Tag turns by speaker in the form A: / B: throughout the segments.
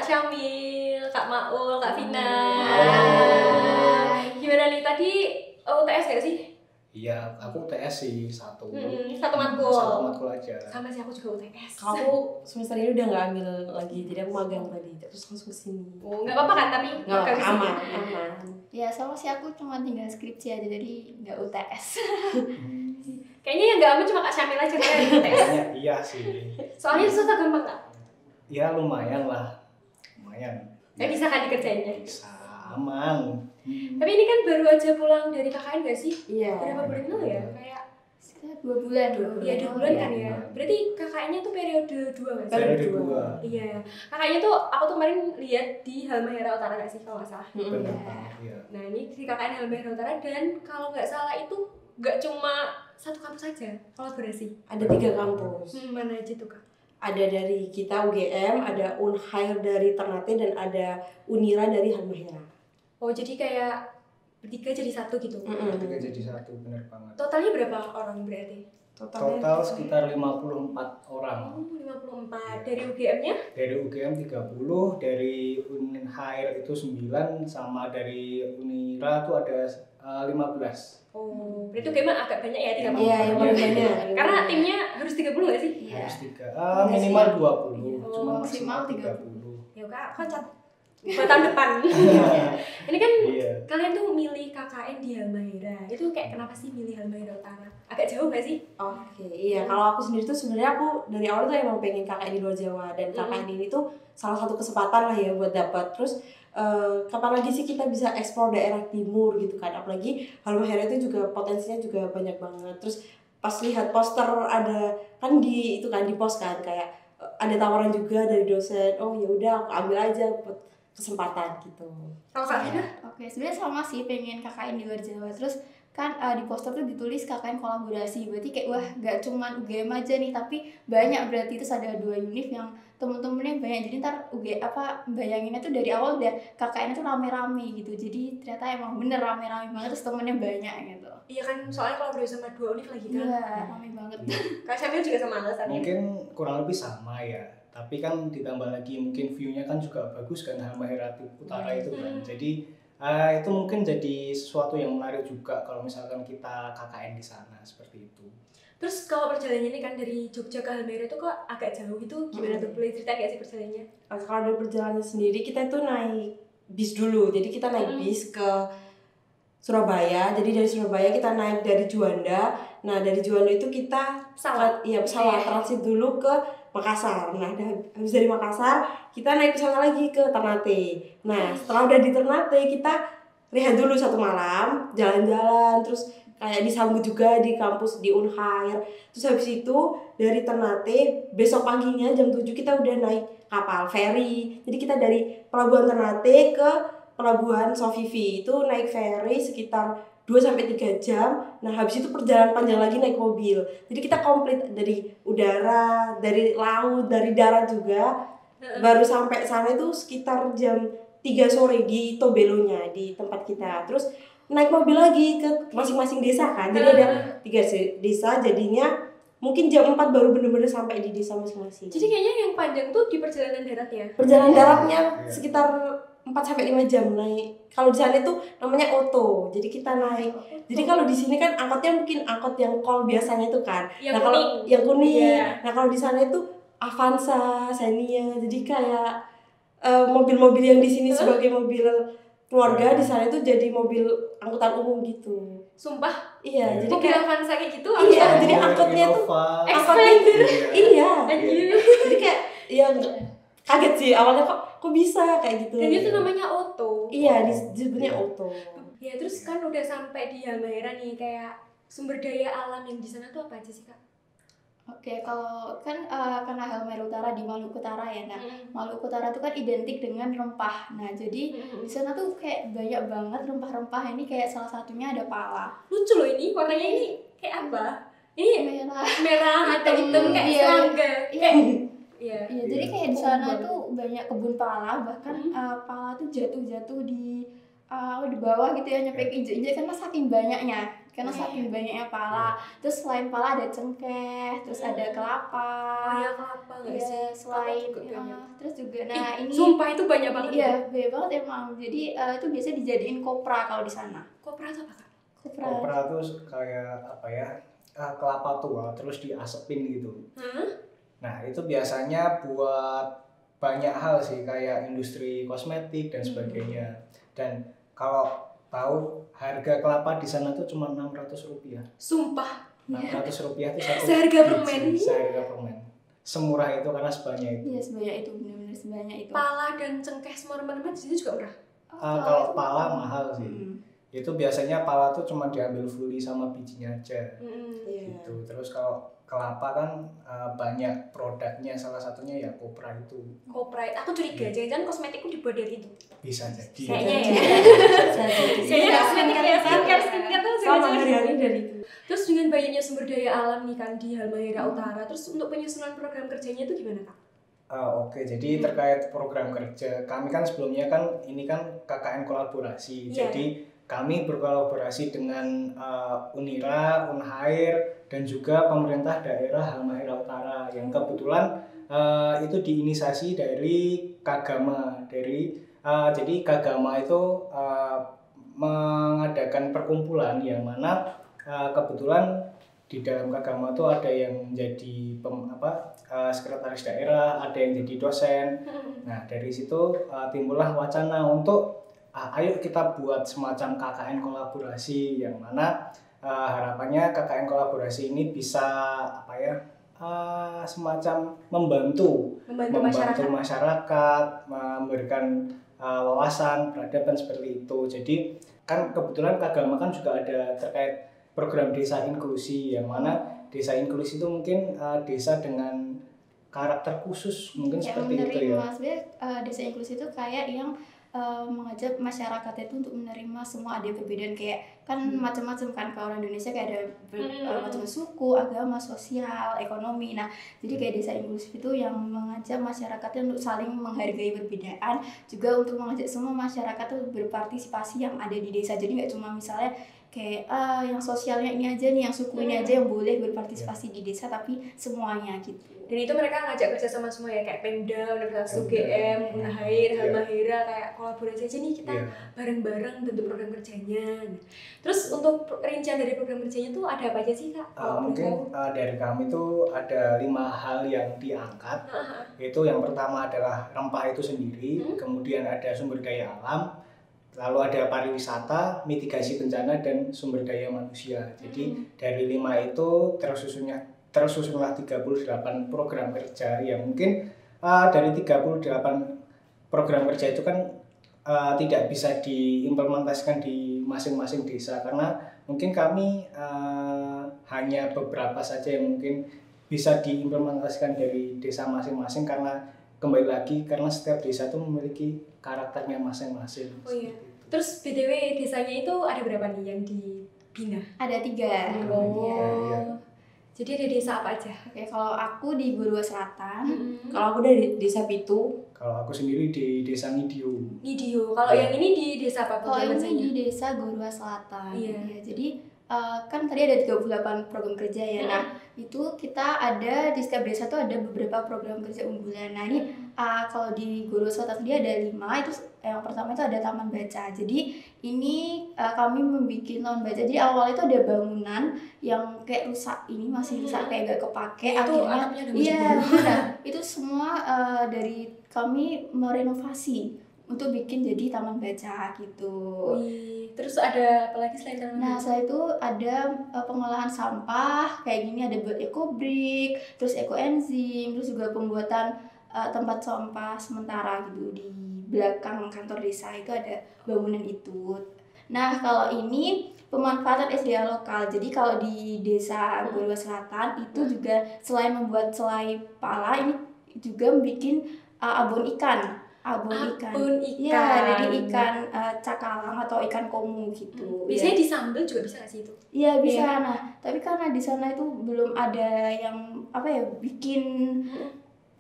A: Kak Syamil, Kak Maul, Kak Vina. Gimana nih tadi UTS gak sih?
B: Iya, aku UTS sih satu.
A: Satu matkul.
B: Satu matkul aja.
A: Sama sih aku juga UTS.
C: Aku semester ini udah nggak ambil lagi, jadi aku magang tadi terus langsung kesini.
A: Oh, nggak apa-apa kan tapi
C: Nggak
A: magang
C: aman.
D: Ya sama sih aku cuma tinggal skripsi aja jadi nggak UTS.
A: Kayaknya yang nggak aman cuma Kak Syamil aja kan UTS.
B: Iya sih.
A: Soalnya susah gampang Kak?
B: Ya lumayan lah, lumayan.
A: Bisa kan dikerjainnya?
B: Bisa, aman.
A: Tapi ini kan baru aja pulang dari KKN gak sih?
C: Iya.
A: Berapa bulan lalu ya? Kayak
D: Sekitar 2 bulan.
A: Iya 2 bulan kan ya. Berarti KKN-nya tuh periode 2 gak sih?
B: Periode 2.
A: Iya. KKN-nya tuh aku tuh kemarin lihat di Halmahera Utara gak sih kalau nggak salah.
B: Iya.
A: Nah ini di KKN Halmahera Utara dan kalau nggak salah itu nggak cuma satu kampus saja kolaborasi.
C: Ada 3 kampus.
A: Mana aja tuh Kak?
C: Ada dari kita UGM, ada Unhair dari Ternate dan ada Unira dari Halmahera.
A: Oh jadi kayak bertiga jadi satu gitu?
B: Bertiga jadi satu, bener banget.
A: Totalnya berapa orang berarti?
B: Total sekitar 54 orang.
A: Oh 54. Dari UGM-nya?
B: Dari UGM 30, dari Unhair itu 9, sama dari Unira tuh ada 15.
A: Oh, berarti UGM agak banyak ya 30?
C: Iya, yang paling banyak.
A: Karena timnya harus 30 nggak sih?
D: Iya.
B: Harus 3, minimal 20, cuma
D: maksimal
B: maksimal 30.
A: Ya Kak, kocak. Buat tahun depan. Ini kan kalian tuh milih KKN di Halmahera. Itu kayak kenapa sih milih Halmahera Utara? Agak jauh nggak sih?
C: Oke, iya. Kalau aku sendiri tuh sebenarnya aku dari awal tuh emang pengen KKN di luar Jawa dan KKN ini tuh salah satu kesempatan lah ya buat dapat. Terus kapan lagi sih kita bisa eksplor daerah timur gitu kan? Apalagi Halmahera itu juga potensinya juga banyak banget. Terus pas lihat poster ada kan di itu kan di pos kan kayak ada tawaran juga dari dosen. Oh ya udah aku ambil aja buat kesempatan gitu.
A: Kalau Kak Vina?
D: Oke, sebenarnya sama sih pengen KKN di luar Jawa. Terus kan di poster tuh ditulis KKN kolaborasi. Berarti kayak wah gak cuma UGM aja nih, tapi banyak berarti. Terus ada 2 univ yang temen-temennya banyak. Jadi ntar bayanginnya tuh dari awal udah KKN tuh rame-rame gitu. Jadi ternyata emang bener rame-rame banget, terus temennya banyak gitu.
A: Iya kan, soalnya kalau berdua sama 2 univ lagi kan.
D: Iya, rame banget.
A: Kak Syamil juga sama alasannya.
B: Mungkin kurang lebih sama ya. Tapi kan ditambah lagi mungkin view-nya kan juga bagus kan Halmahera Utara itu kan. Jadi itu mungkin jadi sesuatu yang menarik juga kalau misalkan kita KKN di sana seperti itu.
A: Terus kalau perjalanannya ini kan dari Jogja ke Halmahera itu kok agak jauh itu gimana tuh? Boleh cerita gak sih perjalanannya?
C: Kalau dari perjalanan sendiri kita tuh naik bis dulu. Jadi kita naik bis ke Surabaya. Jadi dari Surabaya kita naik dari Juanda. Nah dari Juanda itu kita pesawat transit dulu ke Makassar. Nah, habis dari Makassar kita naik pesawat lagi ke Ternate. Nah, setelah udah di Ternate kita rehat dulu 1 malam, jalan-jalan, terus kayak disambut juga di kampus di Unhair. Terus habis itu dari Ternate besok paginya jam 7 kita udah naik kapal feri. Jadi kita dari pelabuhan Ternate ke pelabuhan Sofifi itu naik feri sekitar 2-3 jam. Nah habis itu perjalanan panjang lagi naik mobil. Jadi kita komplit dari udara, dari laut, dari darat juga. Baru sampai sana itu sekitar jam 3 sore di Tobelonya di tempat kita. Terus naik mobil lagi ke masing-masing desa kan. Jadi ada 3 desa, jadinya mungkin jam 4 baru bener-bener sampai di desa masing-masing.
A: Jadi kayaknya yang panjang tuh di perjalanan darat ya?
C: Perjalanan daratnya sekitar 4-5 jam naik. Kalau di sana itu namanya oto. Jadi kita naik. Jadi kalau di sini kan angkotnya mungkin angkot yang call biasanya itu kan.
A: Yang
C: nah, kalau yang kuning.
A: Yeah.
C: Nah, kalau di sana itu Avanza, Xenia. Jadi kayak mobil-mobil yang di sini sebagai mobil keluarga, di sana itu jadi mobil angkutan umum gitu.
A: Sumpah?
C: Iya, jadi
A: mobil
C: kayak
A: Avanza kayak gitu.
C: Iya, jadi angkotnya tuh
A: Expander.
C: Iya. Jadi kayak yang kaget sih awalnya kok bisa kayak gitu.
A: Dan itu namanya Oto.
C: Iya, disebutnya Oto.
A: Ya terus kan udah sampai di Halmahera nih, kayak sumber daya alam yang di sana tuh apa aja sih Kak?
D: Oke, kalau kan karena Halmahera Utara di Maluku Utara ya, nah Maluku Utara itu kan identik dengan rempah. Nah jadi di sana tuh kayak banyak banget rempah-rempah. Ini kayak salah satunya ada pala.
A: Lucu loh ini, warnanya ini kayak apa? Ini merah atau hitam kayak
D: iya,
A: serangga.
D: Iya, jadi kayak di sana tuh banyak kebun pala, bahkan pala tuh jatuh di bawah gitu ya, nyampe ke injek-injek karena saking banyaknya. karena saking banyaknya pala. Terus selain pala ada cengkeh, terus ada kelapa.
A: Ya kelapa nggak
D: Iya,
A: sih?
D: selain
A: Kelapa juga banyak.
D: terus juga nah ini
A: Sumpah itu banyak banget.
D: Iya, banyak banget emang. Jadi itu biasanya dijadiin kopra kalau di sana.
A: Kopra itu apa, Kak?
B: Kopra tuh kayak apa ya? Kelapa tua terus diasepin gitu. Nah, itu biasanya buat banyak hal sih, kayak industri kosmetik dan sebagainya. Dan kalau tahu harga kelapa di sana tuh cuma Rp600.
A: Sumpah.
B: Rp600 itu satu
A: Seharga
B: biji,
A: permen.
B: seharga permen. Semurah itu karena sebanyak itu.
D: Iya, sebanyak itu, benar-benar sebanyak itu.
A: Pala dan cengkeh semua teman-teman di sini juga murah.
B: Kalau pala mahal sih. Itu biasanya pala tuh cuma diambil fully sama bijinya aja. Gitu. Terus kalau kelapa kan banyak produknya, salah satunya ya kopra itu.
A: Kopra, aku curiga jangan-jangan kosmetikku dibuat dari itu.
B: Bisa jadi.
A: Kayaknya ya.
C: Kayaknya
A: kosmetik ya, skincare tuh
C: sama hari-hari dari itu.
A: Terus dengan banyaknya sumber daya alam nih kan di Halmahera Utara, terus untuk penyusunan program kerjanya itu gimana, Kak?
B: Oke, jadi terkait program kerja, kami kan sebelumnya kan ini kan KKN kolaborasi. Jadi kami berkolaborasi dengan Unira, Unhair, dan juga pemerintah daerah Halmahera Utara yang kebetulan itu diinisiasi dari Kagama. Jadi Kagama itu mengadakan perkumpulan yang mana kebetulan di dalam Kagama itu ada yang jadi sekretaris daerah, ada yang jadi dosen. Nah, dari situ timbullah wacana untuk ayo kita buat semacam KKN kolaborasi yang mana harapannya KKN kolaborasi ini bisa semacam membantu masyarakat, memberikan wawasan, peradaban seperti itu. Jadi kan kebetulan Kagama kan juga ada terkait program desa inklusi yang mana desa inklusi itu mungkin desa dengan karakter khusus mungkin seperti itu ya.
D: Maksudnya desa inklusi itu kayak yang mengajak masyarakat itu untuk menerima semua ada perbedaan, kayak kan macam-macam kan kalau orang Indonesia kayak ada macam suku, agama, sosial, ekonomi. Nah, jadi kayak desa inklusif itu yang mengajak masyarakatnya untuk saling menghargai perbedaan, juga untuk mengajak semua masyarakat itu berpartisipasi yang ada di desa. Jadi nggak cuma misalnya kayak yang sosialnya ini aja nih, yang suku ini aja yang boleh berpartisipasi di desa, tapi semuanya gitu.
A: Dan itu mereka ngajak kerja sama semua ya, kayak Pemda, Universitas UGM, Unhair, Halmahera, kayak kolaborasi aja nih kita bareng-bareng bentuk program kerjanya. Terus untuk rincian dari program kerjanya tuh ada apa aja sih, Kak?
B: Mungkin dari kami tuh ada 5 hal yang diangkat. Itu yang pertama adalah rempah itu sendiri, kemudian ada sumber daya alam, lalu ada pariwisata, mitigasi bencana, dan sumber daya manusia. Jadi dari 5 itu tersusunlah 38 program kerja yang mungkin dari 38 program kerja itu kan tidak bisa diimplementasikan di masing-masing desa karena mungkin kami hanya beberapa saja yang mungkin bisa diimplementasikan dari desa masing-masing karena kembali lagi karena setiap desa itu memiliki karakternya masing-masing.
A: Oh iya. Terus BTW desanya itu ada berapa nih yang dibina?
D: Ada 3.
A: Oh. Jadi ada desa apa aja?
D: Oke, kalau aku di Gorua Selatan.
C: Kalau aku dari desa Pitu.
B: Kalau aku sendiri di desa Ngidio.
A: Kalau yang ini di desa apa?
D: Kalau ini di desa Gorua Selatan.
A: Iya.
D: Ya, jadi kan tadi ada 38 program kerja ya. Nah, itu kita ada di setiap desa tuh ada beberapa program kerja unggulan. Nah, ini kalau di Gorua Selatan sendiri ada 5. Itu yang pertama itu ada taman baca. Jadi ini kami membuat taman baca. Jadi awalnya itu ada bangunan yang kayak rusak, ini masih rusak kayak gak kepake. Akhirnya itu semua dari kami merenovasi untuk bikin jadi taman baca gitu.
A: Terus ada apa lagi selain taman baca?
D: Nah, setelah itu ada pengolahan sampah kayak gini, ada buat eco-brick, terus eco-enzim, terus juga pembuatan tempat sampah sementara gitu di belakang kantor desa itu ada bangunan itu. Nah, kalau ini pemanfaatan SDA lokal. Jadi kalau di desa Gorua Selatan itu juga selain membuat selai pala, ini juga bikin abon ikan. Ya, jadi ikan cakalang atau ikan komu gitu.
A: Biasanya disambel juga bisa nggak sih itu?
D: Iya bisa. Nah, tapi karena di sana itu belum ada yang bikin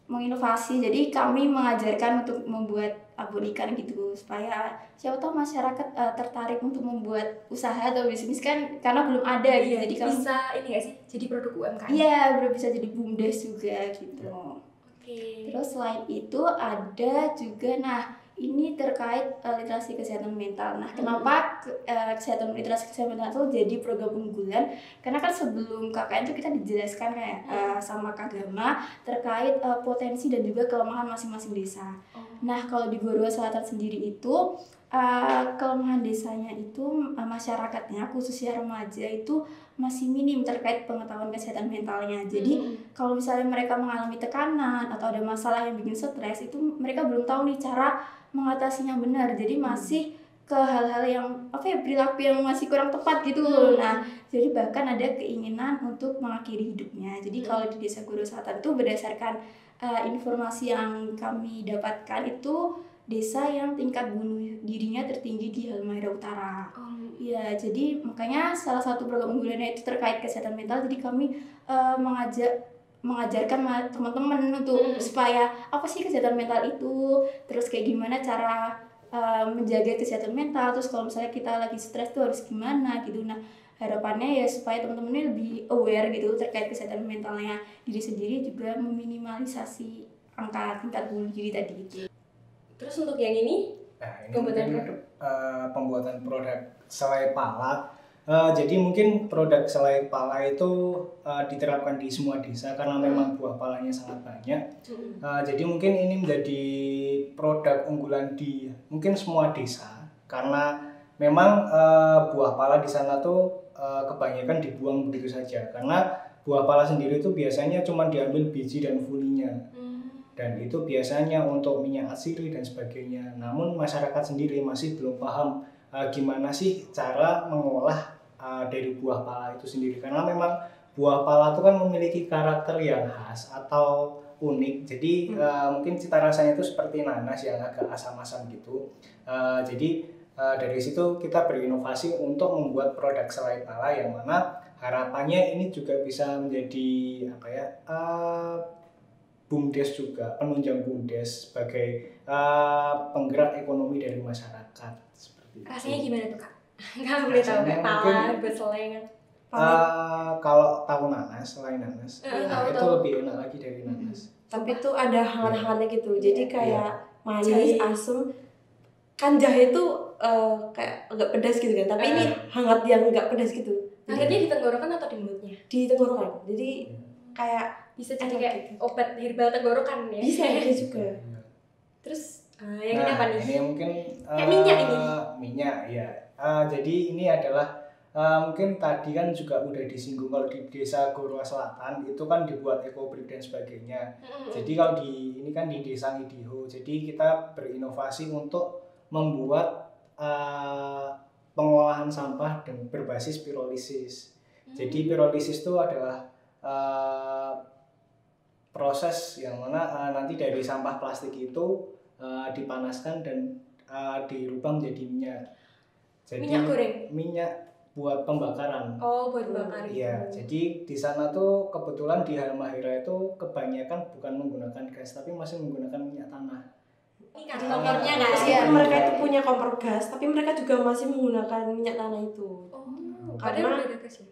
D: menginovasi. Jadi kami mengajarkan untuk membuat abon ikan gitu supaya siapa tahu masyarakat tertarik untuk membuat usaha atau bisnis kan karena belum ada gitu. Jadi kami
A: bisa ini nggak sih jadi produk UMKM?
D: Iya, belum bisa jadi BUMDes juga gitu.
A: Oke.
D: Terus selain itu ada juga ini terkait literasi kesehatan mental. Nah, kenapa literasi kesehatan mental itu jadi program unggulan? Karena kan sebelum KKN itu kita dijelaskan kayak sama Kak Gama terkait potensi dan juga kelemahan masing-masing desa. Nah, kalau di Gorongan Selatan sendiri itu kelemahan desanya itu masyarakatnya khususnya remaja itu masih minim terkait pengetahuan kesehatan mentalnya. Jadi kalau misalnya mereka mengalami tekanan atau ada masalah yang bikin stres itu mereka belum tahu nih cara mengatasinya benar. Jadi masih ke hal-hal yang perilaku yang masih kurang tepat gitu. Nah, jadi bahkan ada keinginan untuk mengakhiri hidupnya. Jadi kalau di Desa Gorongan Selatan itu berdasarkan informasi yang kami dapatkan itu desa yang tingkat bunuh dirinya tertinggi di Halmahera Utara. Ya, jadi makanya salah satu program unggulannya itu terkait kesehatan mental. Jadi kami mengajarkan teman-teman untuk supaya apa sih kesehatan mental itu, terus kayak gimana cara menjaga kesehatan mental, terus kalau misalnya kita lagi stres tuh harus gimana gitu. Nah, harapannya ya supaya teman-teman lebih aware gitu terkait kesehatan mentalnya diri sendiri, juga meminimalisasi angka tingkat bunuh diri tadi gitu.
A: Terus untuk yang ini,
B: pembuatan produk selai pala. Jadi mungkin produk selai pala itu diterapkan di semua desa karena memang buah palanya sangat banyak. Jadi mungkin ini menjadi produk unggulan di mungkin semua desa karena memang buah pala di sana tuh kebanyakan dibuang begitu saja karena buah pala sendiri itu biasanya cuma diambil biji dan fulinya. Dan itu biasanya untuk minyak asiri dan sebagainya. Namun masyarakat sendiri masih belum paham gimana sih cara mengolah dari buah pala itu sendiri. Karena memang buah pala itu kan memiliki karakter yang khas atau unik. Jadi mungkin cita rasanya itu seperti nanas yang agak asam-asam gitu. Jadi dari situ kita berinovasi untuk membuat produk selai pala yang mana harapannya ini juga bisa menjadi BUMDes juga, penunjang BUMDes sebagai penggerak ekonomi dari masyarakat seperti itu.
A: Rasanya gimana tuh Kak? Kalau boleh tahu kayak pala buat selai kan?
B: Kalau tahu nanas, selai nanas, itu lebih enak lagi dari nanas.
C: Tapi itu ada hangat-hangatnya gitu, jadi kayak manis, asam. Kan jahe itu kayak agak pedas gitu kan, tapi ini hangat yang enggak pedas gitu.
A: Hangatnya di tenggorokan atau di mulutnya?
C: Di tenggorokan, jadi kayak
A: bisa jadi kayak gitu. Obat herbal tenggorokan ya?
C: Bisa juga.
A: Terus yang ini apa nih?
B: Ini mungkin
A: kayak minyak ini.
B: Minyak ya. Jadi ini adalah mungkin tadi kan juga udah disinggung kalau di Desa Gorongan Selatan itu kan dibuat ekobrik dan sebagainya. Jadi kalau ini kan di Desa Ngidiho. Jadi kita berinovasi untuk membuat pengolahan sampah dan berbasis pirolisis. Jadi pirolisis itu adalah proses yang mana nanti dari sampah plastik itu dipanaskan dan dirubah menjadi minyak. Jadi
A: minyak goreng?
B: Minyak buat pembakaran.
A: Oh, buat bakar.
B: Iya, jadi di sana tuh kebetulan di Halmahera itu kebanyakan bukan menggunakan gas tapi masih menggunakan minyak tanah.
A: Ini kan kompornya nggak sih?
C: Mereka itu punya kompor gas, tapi mereka juga masih menggunakan minyak tanah itu.
A: Karena udah ada gas ya?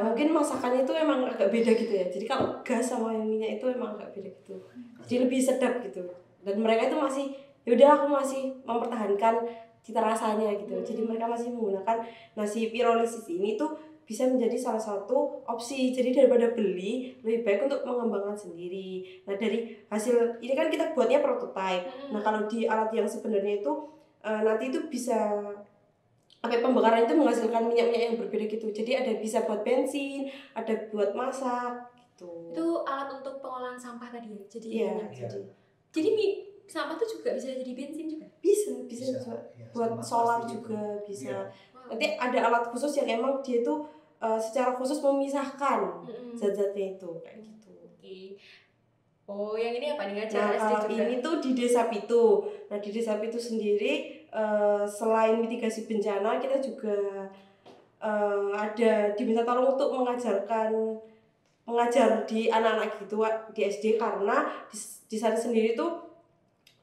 C: Mungkin masakannya itu emang agak beda gitu ya. Jadi kalau gas sama yang minyak itu emang agak beda gitu. Jadi lebih sedap gitu. Dan mereka itu masih, yaudah aku masih mempertahankan cita rasanya gitu. Jadi mereka masih menggunakan nasi pirolisis ini tuh bisa menjadi salah satu opsi. Jadi daripada beli, lebih baik untuk mengembangkan sendiri. Nah dari hasil ini kan kita buatnya prototype. Nah kalau di alat yang sebenarnya itu nanti itu bisa pembakaran itu menghasilkan minyak-minyak yang berbeda gitu. Jadi ada bisa buat bensin, ada buat masak gitu.
A: Itu alat untuk pengolahan sampah tadi ya? Jadi
C: minyak.
A: Jadi sampah tuh juga bisa jadi bensin juga?
C: Bisa juga. Buat solar juga bisa. Nanti ada alat khusus yang emang dia tuh secara khusus memisahkan zat-zatnya itu kayak gitu.
A: Oh, yang ini apa nih?
C: Ini tuh di Desa Pitu. Nah, di Desa Pitu sendiri selain mitigasi bencana, kita juga ada diminta tolong untuk mengajarkan mengajar di anak-anak gitu di SD karena di sana sendiri tuh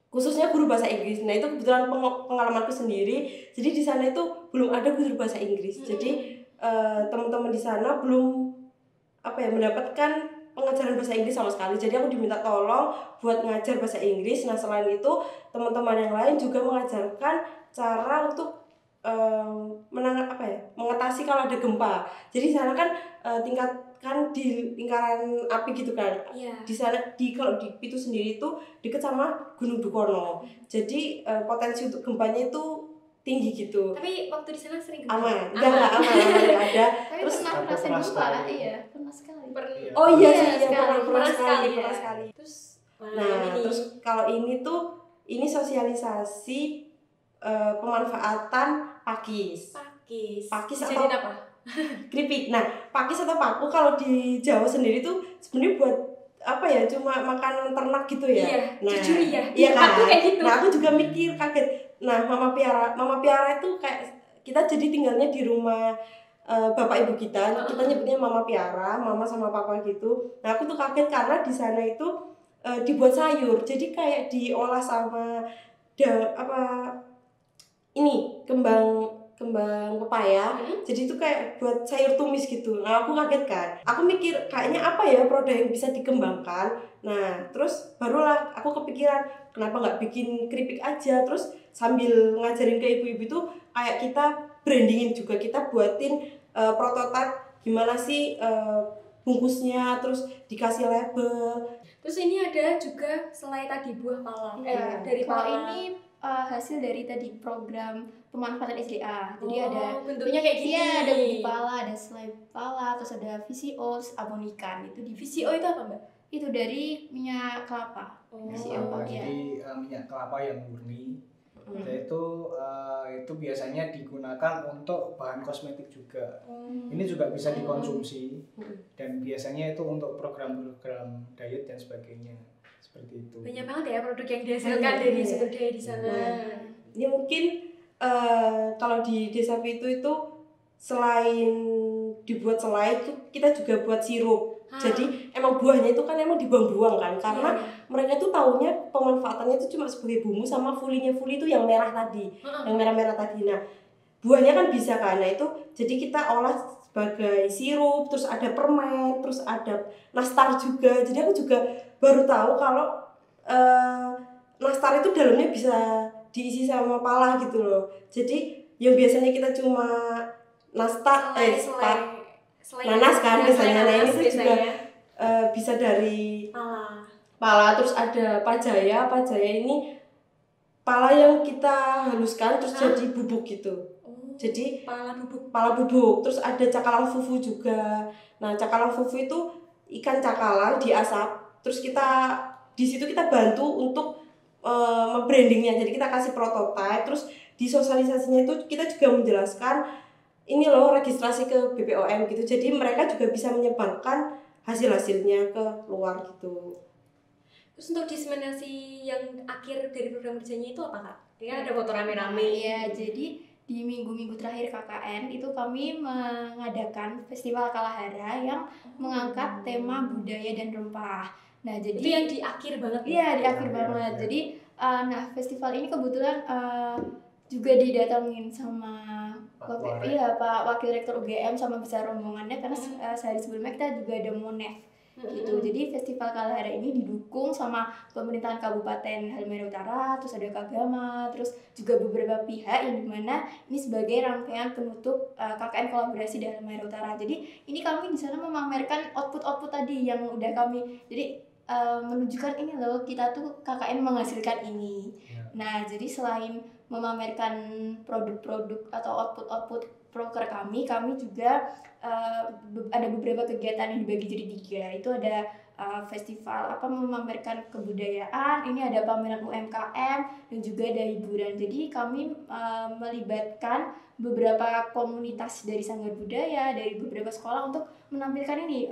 C: khususnya guru bahasa Inggris. Nah itu kebetulan pengalamanku sendiri. Jadi di sana itu belum ada guru bahasa Inggris. Jadi teman-teman di sana belum mendapatkan pengajaran bahasa Inggris sama sekali. Jadi aku diminta tolong buat ngajar bahasa Inggris. Nah selain itu teman-teman yang lain juga mengajarkan cara untuk mengatasi kalau ada gempa. Jadi di sana kan tingkat kan di lingkaran api gitu kan. Di sana kalau di Pitu sendiri itu dekat sama Gunung Dukono. Jadi potensi untuk gempanya itu tinggi gitu.
A: Tapi waktu di sana sering gempa.
C: Aman. Enggak ada.
D: Tapi
C: Terus
D: pernah gempa, iya, pernah sekali.
C: Oh iya sih,
A: pernah sekali. Terus
C: terus kalau ini sosialisasi pemanfaatan pakis atau
A: apa?
C: keripik. Nah, pakis atau paku kalau di Jawa sendiri tuh sebenarnya buat cuma makanan ternak gitu ya.
A: Iya,
C: nah,
A: jujur ya.
C: Iya kan?
A: Aku kayak gitu.
C: Nah, aku juga mikir kaget. Nah, mama piara itu kayak kita jadi tinggalnya di rumah bapak ibu kita nyebutnya mama piara, mama sama papa gitu. Nah, aku tuh kaget karena di sana itu dibuat sayur. Jadi kayak diolah sama kembang pepaya. Jadi itu kayak buat sayur tumis gitu. Nah aku kaget kan. Aku mikir kayaknya apa ya produk yang bisa dikembangkan. Nah terus barulah aku kepikiran kenapa nggak bikin keripik aja. Terus sambil ngajarin ke ibu-ibu tuh kayak kita brandingin juga, kita buatin prototipe gimana sih bungkusnya, terus dikasih label.
A: Terus ini ada juga selai tadi buah pala. Dari
D: kalau
A: pala.
D: ini hasil dari tadi program pemanfaatan SDA. Jadi ada
A: bentuknya kayak gini.
D: Iya, ada biji pala, ada selai pala, terus ada VCO, abon ikan. Itu di
A: VCO itu apa, Mbak?
D: Itu dari minyak kelapa.
B: Jadi minyak kelapa yang murni. Itu biasanya digunakan untuk bahan kosmetik juga. Ini juga bisa dikonsumsi dan biasanya itu untuk program-program diet dan sebagainya. Seperti itu.
A: Banyak banget ya produk yang dihasilkan dari sumber daya di sana.
C: Ya mungkin kalau di Desa Pitu itu selain dibuat selai itu kita juga buat sirup. Jadi emang buahnya itu kan emang dibuang-buang kan karena mereka tuh taunya pemanfaatannya itu cuma sebagai bumbu sama fulinya itu yang merah tadi, yang merah-merah tadi. Nah buahnya kan bisa kan, nah itu jadi kita olah sebagai sirup, terus ada permen, terus ada nastar juga. Jadi aku juga baru tahu kalau nastar itu dalamnya bisa diisi sama pala gitu loh. Jadi yang biasanya kita cuma nastar, nanas kan biasanya. Nah ini tuh juga bisa dari pala. Terus ada pajaya ini pala yang kita haluskan terus jadi bubuk gitu. Jadi pala bubuk. Terus ada cakalang fufu juga. Nah cakalang fufu itu ikan cakalang diasap. Terus di situ kita bantu untuk membrandingnya. Jadi kita kasih prototipe. Terus di sosialisasinya itu kita juga menjelaskan ini loh registrasi ke BPOM gitu. Jadi mereka juga bisa menyebarkan hasil-hasilnya ke luar gitu.
A: Terus untuk diseminasi yang akhir dari program kerjanya itu apa Kak? Ini kan ada foto rame-rame.
D: Iya, jadi di minggu-minggu terakhir KKN itu kami mengadakan festival Kalahara yang mengangkat tema budaya dan rempah. Nah, jadi
A: itu yang di akhir banget.
D: Iya, di akhir banget. Jadi festival ini kebetulan juga didatangin sama Pak Wakil Rektor UGM sama besar rombongannya karena sehari sebelumnya kita juga ada Monef gitu. Jadi festival Kalahara ini didukung sama pemerintahan Kabupaten Halmahera Utara, terus ada Kagama, terus juga beberapa pihak yang dimana ini sebagai rangkaian penutup KKN kolaborasi di Halmahera Utara. Jadi ini kami di sana memamerkan output tadi yang udah kami menunjukkan ini loh kita tuh KKN menghasilkan ini. Nah jadi selain memamerkan produk-produk atau output proker kami juga ada beberapa kegiatan yang dibagi jadi 3. Itu ada festival memamerkan kebudayaan, ini ada pameran UMKM dan juga ada hiburan. Jadi kami melibatkan beberapa komunitas dari sanggar budaya, dari beberapa sekolah untuk menampilkan ini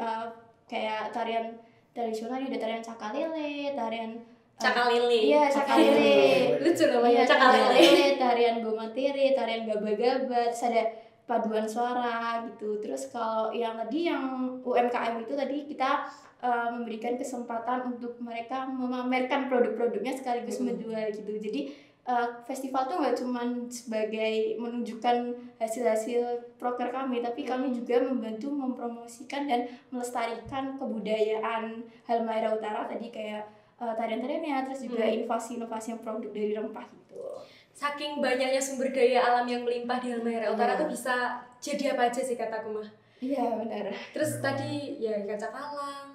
D: kayak tarian tradisional, ada tarian cakalele, tarian
A: cakalele.
D: Iya, cakalele.
A: Lucu namanya
D: cakalele, tarian gomateri, tarian gaba-gaba, terus ada paduan suara gitu. Terus kalau yang tadi yang UMKM itu tadi kita memberikan kesempatan untuk mereka memamerkan produk-produknya sekaligus menjual gitu. Jadi festival tuh nggak cuma sebagai menunjukkan hasil-hasil proker kami, tapi kami juga membantu mempromosikan dan melestarikan kebudayaan Halmahera Utara tadi kayak tarian-tariannya, terus juga inovasi-inovasi yang produk dari rempah gitu.
A: Saking banyaknya sumber daya alam yang melimpah di Halmahera Utara tuh bisa jadi apa aja sih kataku mah.
D: Iya benar.
A: Terus tadi ya kaca kalang,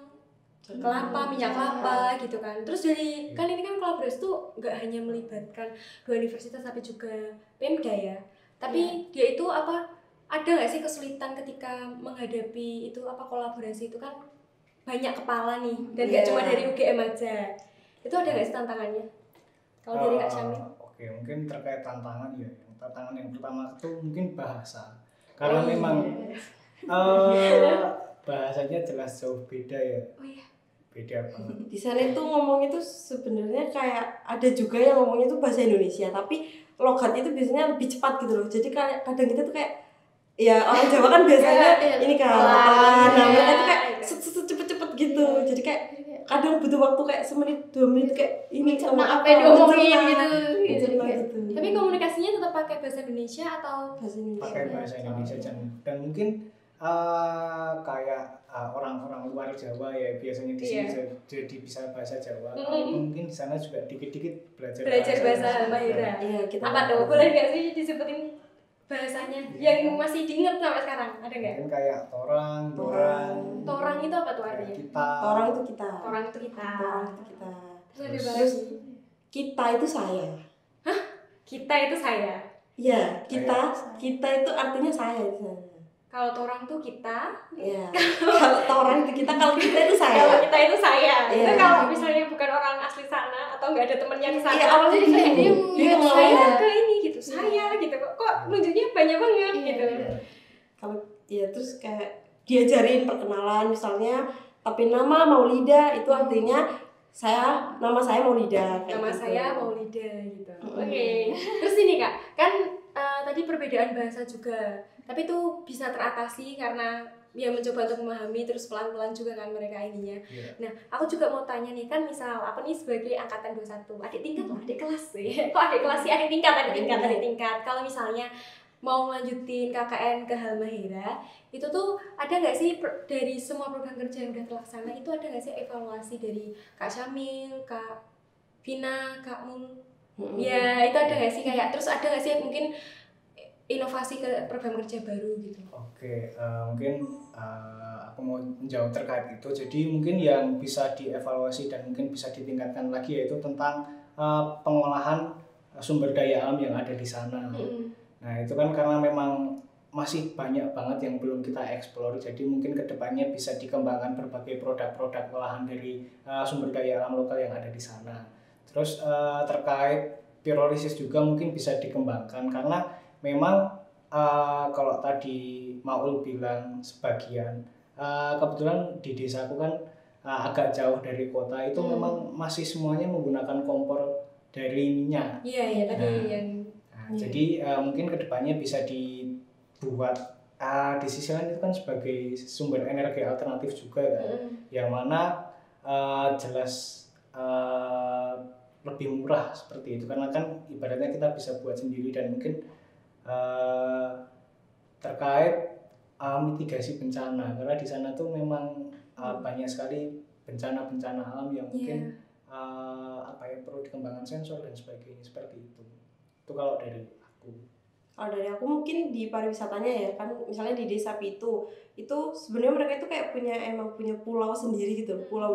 A: kelapa, minyak kelapa gitu kan. Terus dari kali ini kan kolaborasi tuh nggak hanya melibatkan 2 universitas tapi juga Pemda ya. Tapi dia itu apa, ada nggak sih kesulitan ketika menghadapi itu apa kolaborasi itu kan banyak kepala nih dan nggak cuma dari UGM aja. Itu ada nggak sih tantangannya? Kalau dari Kak Syamil?
B: Oke, mungkin terkait tantangan ya. Tantangan yang pertama itu mungkin bahasa. Karena memang bahasanya jelas jauh beda ya.
A: Oh iya.
B: Beda banget.
C: Di sana itu ngomongnya tuh sebenarnya kayak ada juga yang ngomongnya tuh bahasa Indonesia, tapi logatnya itu biasanya lebih cepat gitu loh. Jadi kayak kadang kita tuh kayak ya orang Jawa kan biasanya ini kan nah mereka tuh kayak cepet-cepet gitu. Jadi kayak kadang butuh waktu kayak semenit 2 menit kayak ini
D: sama apa yang diomongin gitu.
A: Tapi komunikasinya tetap pakai bahasa Indonesia atau
C: bahasa Indonesia?
B: Pakai bahasa Indonesia dan mungkin kayak orang-orang luar Jawa ya biasanya di sini jadi bisa bahasa Jawa. Mungkin di sana juga dikit-dikit belajar
A: bahasa Halmahera.
C: Iya, kita
A: apa tuh? Boleh nggak sih disebutin bahasanya yang masih diingat sampai sekarang? Ada nggak?
B: Mungkin kayak torang.
A: Torang itu apa tuh artinya?
B: Kita.
C: Orang itu kita.
A: Torang itu kita.
C: Orang itu kita.
A: Terus
C: kita itu saya.
A: Hah? Kita itu saya.
C: Iya, kita itu artinya saya di sana.
A: Kalau torang tuh kita.
C: Iya. Kalau orang itu kita, kalau kita itu saya.
A: Kalau kita itu saya.
C: Iya.
A: Itu kalau misalnya bukan orang asli sana atau nggak ada temennya di sana.
C: Iya, awalnya
D: Jadi kayak dia
C: bingung
A: saya
C: awalnya.
A: ke ini gitu. Saya gitu. Kok nunjuknya banyak banget gitu.
C: Kalau ya terus kayak diajarin perkenalan misalnya, tapi nama Maulida itu artinya nama saya Maulida.
A: Nama saya Maulida gitu. Oke. Terus ini Kak, kan tadi perbedaan bahasa juga. Tapi itu bisa teratasi karena ya mencoba untuk memahami terus pelan-pelan juga kan mereka ininya. Nah, aku juga mau tanya nih kan misal aku nih sebagai angkatan 21, adik tingkat lah, adik kelas sih. Kok adik kelas sih? Adik tingkat. Kalau misalnya mau lanjutin KKN ke Halmahera, itu tuh ada nggak sih dari semua program kerja yang udah terlaksana itu ada nggak sih evaluasi dari Kak Syamil, Kak Vina, Kak Mul? Ya itu ada nggak sih kayak terus ada nggak sih mungkin inovasi ke program kerja baru gitu?
B: Oke, mungkin aku mau menjawab terkait itu. Jadi mungkin yang bisa dievaluasi dan mungkin bisa ditingkatkan lagi yaitu tentang pengolahan sumber daya alam yang ada di sana. Nah itu kan karena memang masih banyak banget yang belum kita eksplor. Jadi mungkin kedepannya bisa dikembangkan berbagai produk-produk olahan dari sumber daya alam lokal yang ada di sana. Terus terkait pirolisis juga mungkin bisa dikembangkan karena memang kalau tadi Maul bilang sebagian kebetulan di desaku kan agak jauh dari kota itu memang masih semuanya menggunakan kompor dari minyak.
A: Iya tadi yang.
B: Jadi mungkin kedepannya bisa dibuat di sisi lain itu kan sebagai sumber energi alternatif juga kan, yang mana jelas lebih murah seperti itu karena kan ibaratnya kita bisa buat sendiri dan mungkin terkait mitigasi bencana karena di sana tuh memang banyak sekali bencana-bencana alam yang mungkin perlu dikembangkan sensor dan sebagainya seperti itu. Itu kalau dari aku.
C: Kalau dari aku mungkin di pariwisatanya ya kan misalnya di desa Pitu itu sebenarnya mereka itu kayak punya pulau sendiri gitu, pulau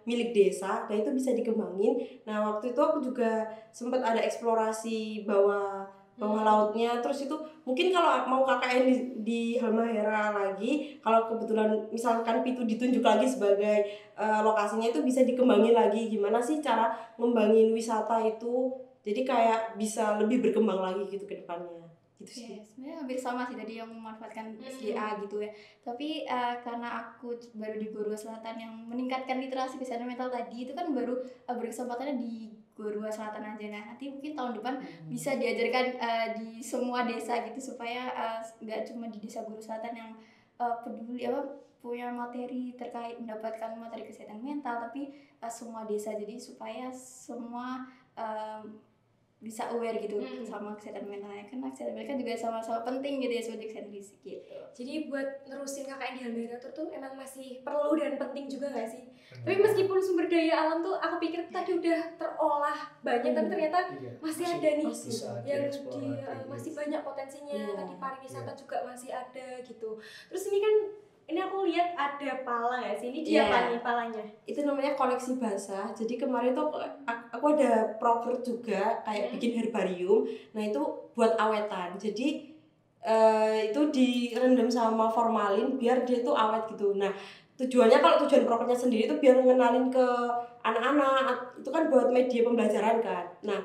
C: milik desa dan itu bisa dikembangin. Nah waktu itu aku juga sempat ada eksplorasi bawah lautnya, terus itu mungkin kalau mau KKN di Halmahera lagi, kalau kebetulan misalkan Pitu ditunjuk lagi sebagai lokasinya itu bisa dikembangin lagi gimana sih cara ngembangin wisata itu. Jadi kayak bisa lebih berkembang lagi gitu ke depannya. Gitu sih.
D: Sebenarnya hampir sama sih tadi yang memanfaatkan SGA gitu ya. Tapi karena aku baru di Goruwa Selatan yang meningkatkan literasi kesehatan mental tadi itu kan baru berkesempatannya di Goa Selatan aja. Nah nanti mungkin tahun depan bisa diajarkan di semua desa gitu, supaya nggak cuma di desa Goa Selatan yang peduli punya materi terkait mendapatkan materi kesehatan mental, tapi semua desa, jadi supaya semua bisa aware gitu sama kesehatan mentalnya, karena kesehatan mental juga sama-sama penting gitu ya seperti kesehatan fisik gitu.
A: Jadi buat nerusin KKN di Halmahera tuh emang masih perlu dan penting juga gak sih? Tapi meskipun sumber daya alam tuh aku pikir tadi udah terolah banyak, tapi ternyata masih ada nih yang masih banyak potensinya. Tadi pariwisata juga masih ada gitu. Terus ini kan aku lihat ada pala nggak sih? Ini dia apa nih palanya?
C: Itu namanya koleksi basah. Jadi kemarin tuh aku ada proker juga kayak bikin herbarium. Nah itu buat awetan. Jadi itu direndam sama formalin biar dia tuh awet gitu. Nah tujuannya, kalau tujuan prokernya sendiri itu biar ngenalin ke anak-anak. Itu kan buat media pembelajaran kan. Nah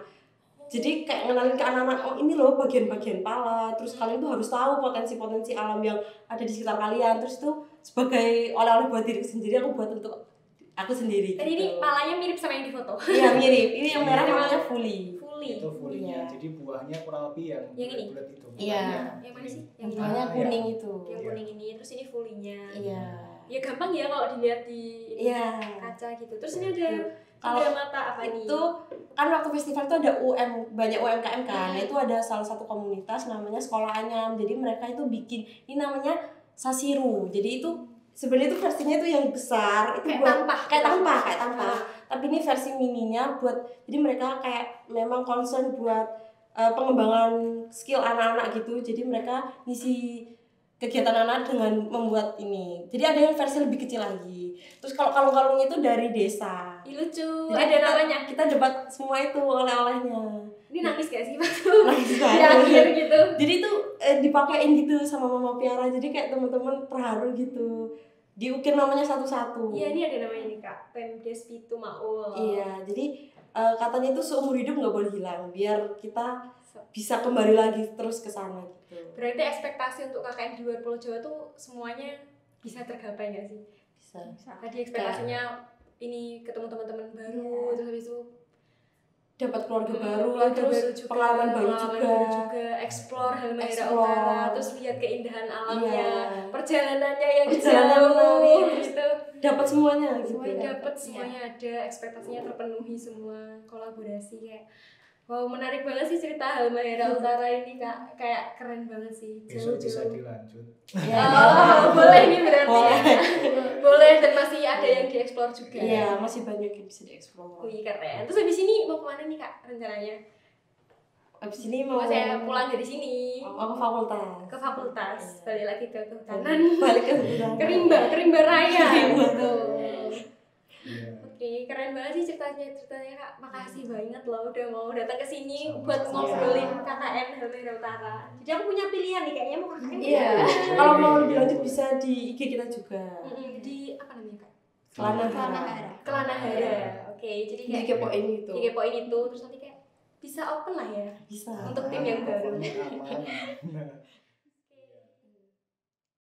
C: jadi kayak ngenalin ke anak-anak, oh ini loh bagian-bagian pala, terus kalian tuh harus tahu potensi-potensi alam yang ada di sekitar kalian. Terus itu sebagai oleh-oleh buat diri sendiri, aku buat untuk aku sendiri.
A: Tadi ini palanya mirip sama yang di foto.
C: Iya mirip, ini yang merah namanya Fully.
B: Itu Fully-nya, jadi buahnya kurang lebih yang
A: ini?
B: bulat itu.
C: Iya.
A: Yang mana sih?
C: Yang buahnya kuning itu.
A: Yang kuning ini, terus ini Fully-nya.
C: Iya.
A: Ya gampang ya kalau dilihat di kaca gitu. Terus ini ada mata apa nih?
C: Itu kan waktu festival itu ada banyak UMKM kan. Nah, itu ada salah satu komunitas namanya Sekolah Anyam. Jadi mereka itu bikin ini namanya Sasiru. Jadi itu sebenarnya itu versinya itu yang besar, itu kayak tampah. Tapi ini versi mininya buat, jadi mereka kayak memang concern buat pengembangan skill anak-anak gitu. Jadi mereka ngisi kegiatan anak dengan membuat ini. Jadi ada yang versi lebih kecil lagi. Terus kalau kalung-kalungnya itu dari desa.
A: Lucu.
C: Jadi
A: ada namanya.
C: Kita dapat semua itu oleh-olehnya.
A: Ini nangis gak sih waktu?
C: Nangis
A: di akhir gitu.
C: Jadi itu dipakein gitu sama Mama Piara. Jadi kayak teman-teman terharu gitu. Diukir namanya satu-satu.
A: Iya, ini ada namanya nih Kak. Pemdes Pitu Maul.
C: Iya, jadi katanya itu seumur hidup nggak boleh hilang. Biar kita bisa kembali lagi terus ke sana gitu.
A: Berarti ekspektasi untuk KKN di luar Pulau Jawa tuh semuanya bisa tergapai nggak sih?
C: Bisa.
A: Tadi ekspektasinya ini ketemu teman-teman baru, terus habis itu
C: dapat keluarga baru, terus pengalaman baru juga,
A: explore Halmahera Utara, terus lihat keindahan alamnya, perjalanannya yang jauh, terus itu
C: dapat semuanya gitu.
A: Semuanya ada, ekspektasinya terpenuhi semua, kolaborasi kayak wow, menarik banget sih cerita Halmahera Utara ini Kak, kayak keren banget sih.
B: Besok bisa dilanjut.
A: Boleh nih berarti ya. Boleh, dan masih ada yang dieksplor juga.
C: Iya, masih banyak yang bisa dieksplor.
A: Wih, keren. Terus habis ini mau kemana nih Kak rencananya?
C: Habis ini mau
A: saya pulang dari sini.
C: Mau ke fakultas.
A: Ke fakultas, balik lagi ke kehutanan.
C: Balik ke kehutanan.
A: Kerimba raya. Gitu.
B: Iya.
A: Oke, keren banget sih ceritanya Kak. Makasih banget loh udah mau datang ke sini buat ngobrolin KKN Halmahera Utara. Jadi aku punya pilihan nih kayaknya mau KKN.
C: Iya. Kalau mau lebih lanjut bisa di IG kita juga.
A: Di apa namanya Kak?
C: Kelanahara.
A: Oke, jadi
C: Di
A: kayak
C: kepoin itu.
A: dikepoin itu terus nanti kayak bisa open lah ya.
C: Bisa.
A: Untuk tim yang baru.
B: Aman.